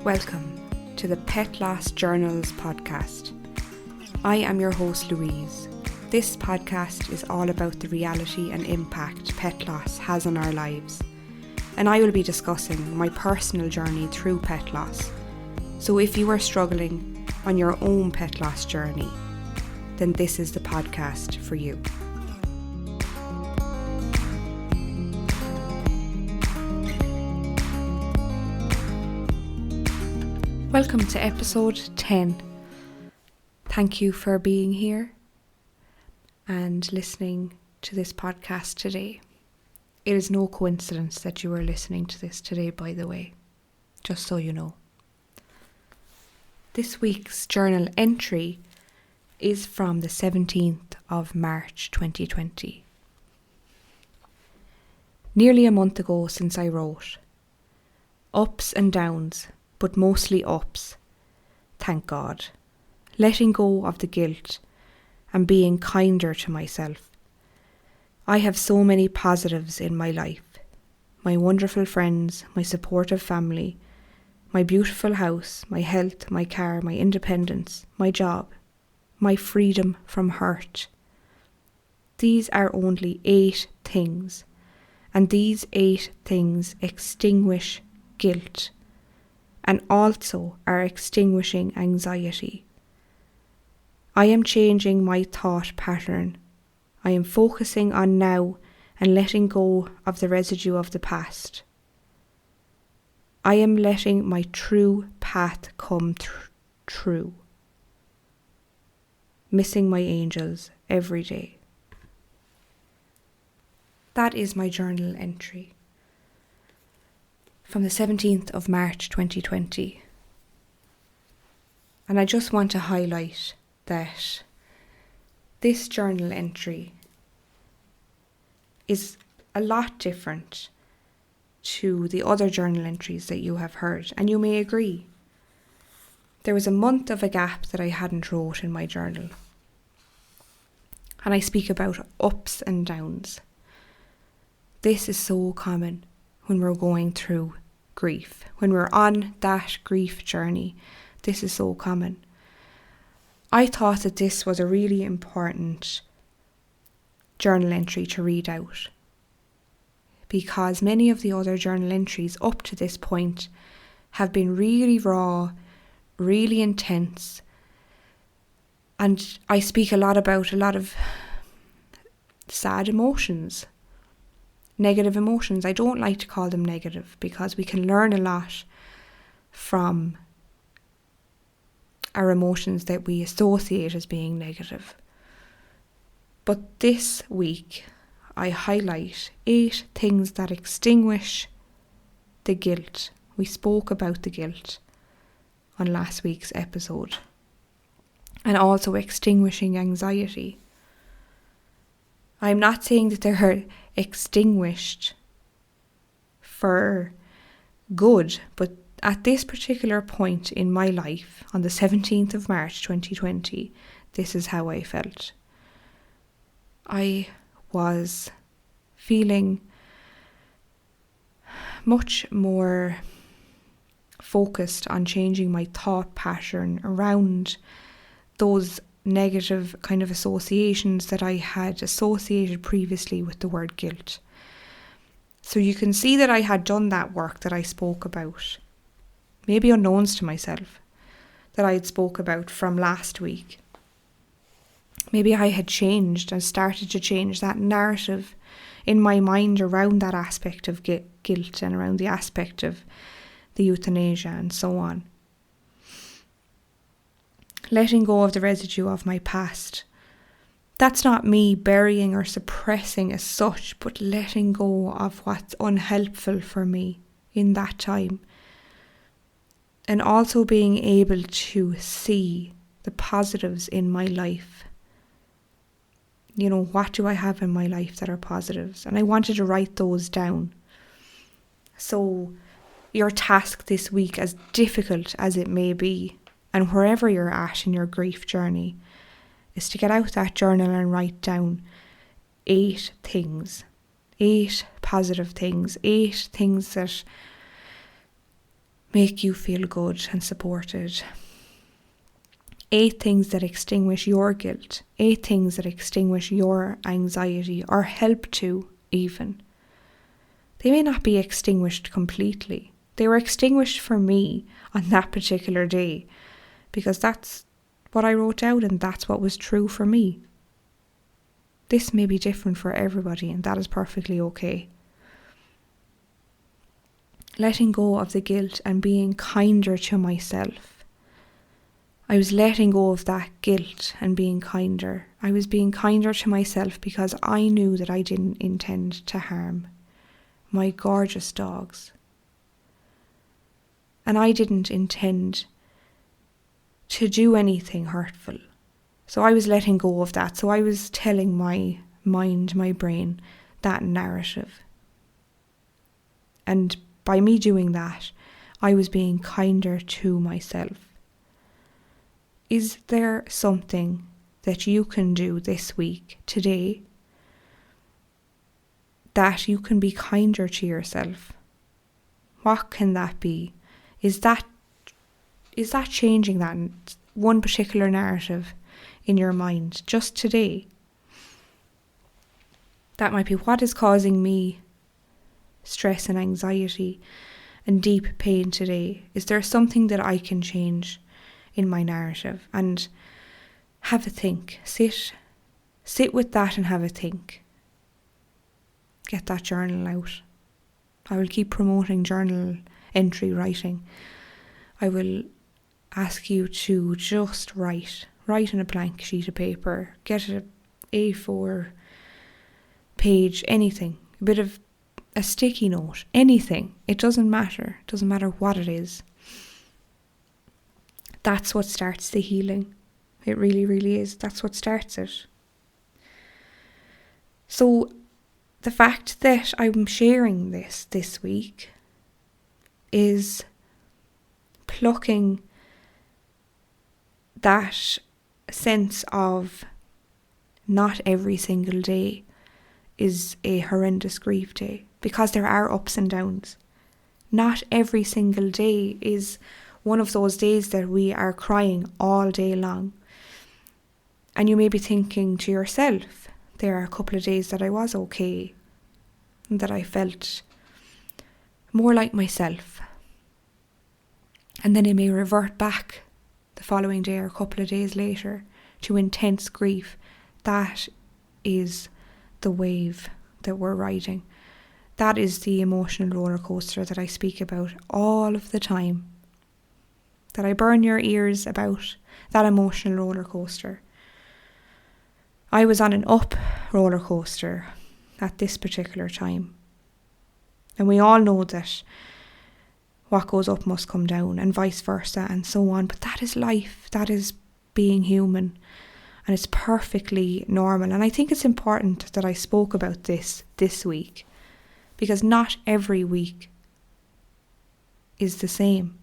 Welcome to the Pet Loss Journals podcast. I am your host Louise. This podcast is all about the reality and impact pet loss has on our lives, and I will be discussing my personal journey through pet loss. So if you are struggling on your own pet loss journey, then this is the podcast for you. Welcome to episode 10. Thank you for being here and listening to this podcast today. It is no coincidence that you are listening to this today, by the way, just so you know. This week's journal entry is from the 17th of March 2020. Nearly a month ago since I wrote. Ups and downs, but mostly ups, thank God. Letting go of the guilt and being kinder to myself. I have so many positives in my life. My wonderful friends, my supportive family, my beautiful house, my health, my car, my independence, my job, my freedom from hurt. These are only 8 things, and these 8 things extinguish guilt and also are extinguishing anxiety. I am changing my thought pattern. I am focusing on now and letting go of the residue of the past. I am letting my true path come true. Missing my angels every day. That is my journal entry from the 17th of March 2020. And I just want to highlight that this journal entry is a lot different to the other journal entries that you have heard, and you may agree. There was a month of a gap that I hadn't wrote in my journal. And I speak about ups and downs. This is so common when we're going through grief. When we're on that grief journey, this is so common. I thought that this was a really important journal entry to read out, because many of the other journal entries up to this point have been really raw, really intense, and I speak a lot about a lot of sad emotions, negative emotions. I don't like to call them negative because we can learn a lot from our emotions that we associate as being negative. But this week, I highlight 8 things that extinguish the guilt. We spoke about the guilt on last week's episode, and also extinguishing anxiety. I'm not saying that they're extinguished for good, but at this particular point in my life, on the 17th of March 2020, this is how I felt. I was feeling much more focused on changing my thought pattern around those negative kind of associations that I had associated previously with the word guilt. So you can see that I had done that work that I spoke about, maybe unknowns to myself, that I had spoke about from last week. Maybe I had changed and started to change that narrative in my mind around that aspect of guilt and around the aspect of the euthanasia and so on. Letting go of the residue of my past. That's not me burying or suppressing as such, but letting go of what's unhelpful for me in that time. And also being able to see the positives in my life. You know, what do I have in my life that are positives? And I wanted to write those down. So your task this week, as difficult as it may be, and wherever you're at in your grief journey, is to get out that journal and write down 8 things, 8 positive things, 8 things that make you feel good and supported. 8 things that extinguish your guilt. 8 things that extinguish your anxiety, or help to even. They may not be extinguished completely. They were extinguished for me on that particular day because that's what I wrote out and that's what was true for me. This may be different for everybody, and that is perfectly okay. Letting go of the guilt and being kinder to myself. I was letting go of that guilt and being kinder. I was being kinder to myself because I knew that I didn't intend to harm my gorgeous dogs. And I didn't intend to do anything hurtful. So I was letting go of that. So I was telling my mind, my brain, that narrative. And by me doing that, I was being kinder to myself. Is there something that you can do this week, today, that you can be kinder to yourself? What can that be? Is that changing that one particular narrative in your mind just today? That might be what is causing me stress and anxiety and deep pain today. Is there something that I can change in my narrative? And have a think. Sit with that and have a think. Get that journal out. I will keep promoting journal entry writing. I will ask you to just write on a blank sheet of paper. Get a A4 page, anything. A bit of a sticky note, anything. It doesn't matter. It doesn't matter what it is. That's what starts the healing. It really, really is. That's what starts it. So the fact that I'm sharing this week is plucking that sense of not every single day is a horrendous grief day, because there are ups and downs. Not every single day is one of those days that we are crying all day long. And you may be thinking to yourself, there are a couple of days that I was okay, and that I felt more like myself. And then it may revert back the following day or a couple of days later to intense grief. That is the wave that we're riding. That is the emotional roller coaster that I speak about all of the time. That I burn your ears about, that emotional roller coaster. I was on an up roller coaster at this particular time. And we all know that what goes up must come down, and vice versa, and so on. But that is life. That is being human. And it's perfectly normal. And I think it's important that I spoke about this week, because not every week is the same.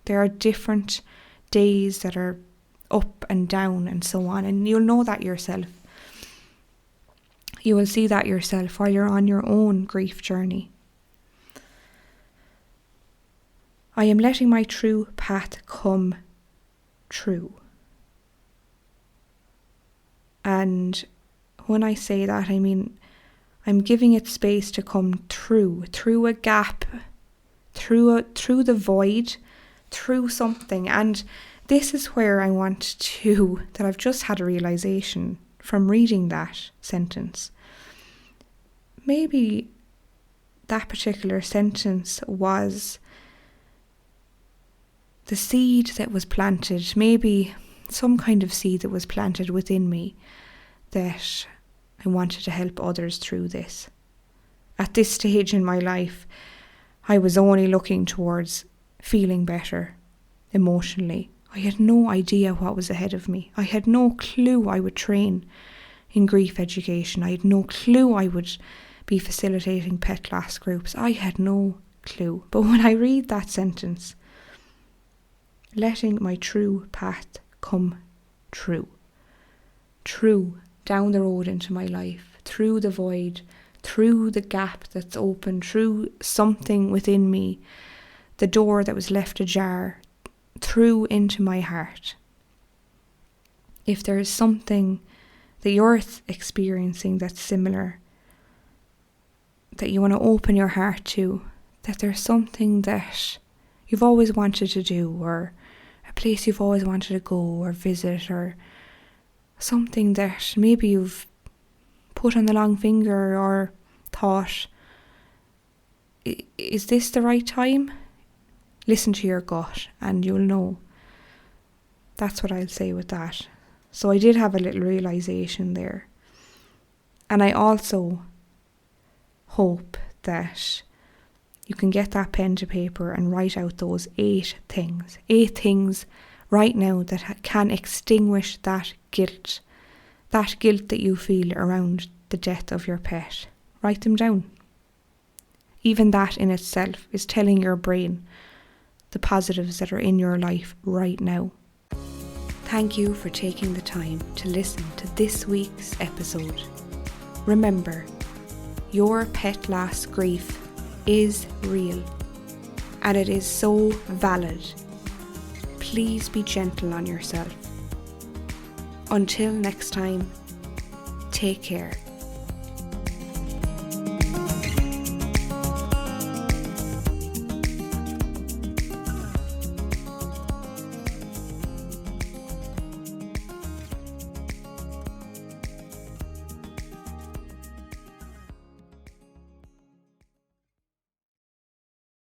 There are different days that are up and down and so on, and you'll know that yourself. You will see that yourself while you're on your own grief journey. I am letting my true path come true. And when I say that, I mean I'm giving it space to come through a gap, through the void, through something. And this is where I want to, that I've just had a realization from reading that sentence. Maybe that particular sentence was the seed that was planted, maybe some kind of seed that was planted within me, that I wanted to help others through this. At this stage in my life, I was only looking towards feeling better emotionally. I had no idea what was ahead of me. I had no clue I would train in grief education. I had no clue I would be facilitating pet class groups. I had no clue. But when I read that sentence, letting my true path come true down the road into my life, through the void, through the gap that's open, through something within me the door that was left ajar through into my heart. If there is something that you're experiencing that's similar, that you want to open your heart to, that there's something that you've always wanted to do, or a place you've always wanted to go or visit, or something that maybe you've put on the long finger or thought, is this the right time? Listen to your gut and you'll know. That's what I'll say with that. So I did have a little realisation there. And I also hope that you can get that pen to paper and write out those 8 things right now that can extinguish that guilt that you feel around the death of your pet. Write them down. Even that in itself is telling your brain the positives that are in your life right now. Thank you for taking the time to listen to this week's episode. Remember, your pet loss grief is real and it is so valid. Please be gentle on yourself. Until next time, take care.